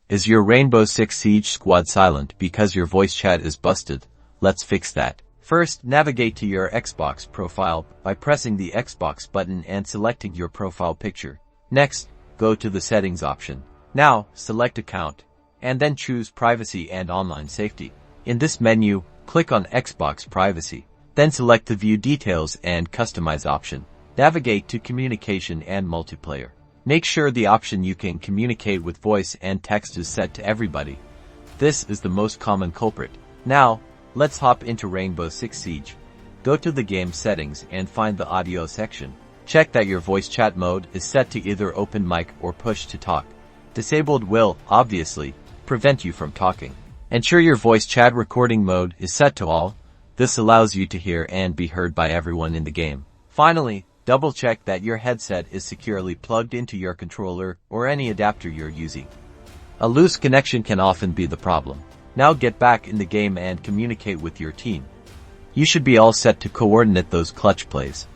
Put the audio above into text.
Is your Rainbow Six Siege squad silent because your voice chat is busted? Let's fix that. First, navigate to your Xbox profile by pressing the Xbox button and selecting your profile picture. Next, go to the settings option. Now, select account, and then choose privacy and online safety. In this menu, click on Xbox privacy. Then select the view details and customize option. Navigate to communication and multiplayer. Make sure the option you can communicate with voice and text is set to everybody. This is the most common culprit. Now, let's hop into Rainbow Six Siege. Go to the game settings and find the audio section. Check that your voice chat mode is set to either open mic or push to talk. Disabled will, obviously, prevent you from talking. Ensure your voice chat recording mode is set to all. This allows you to hear and be heard by everyone in the game. Finally, double-check that your headset is securely plugged into your controller or any adapter you're using. A loose connection can often be the problem. Now get back in the game and communicate with your team. You should be all set to coordinate those clutch plays.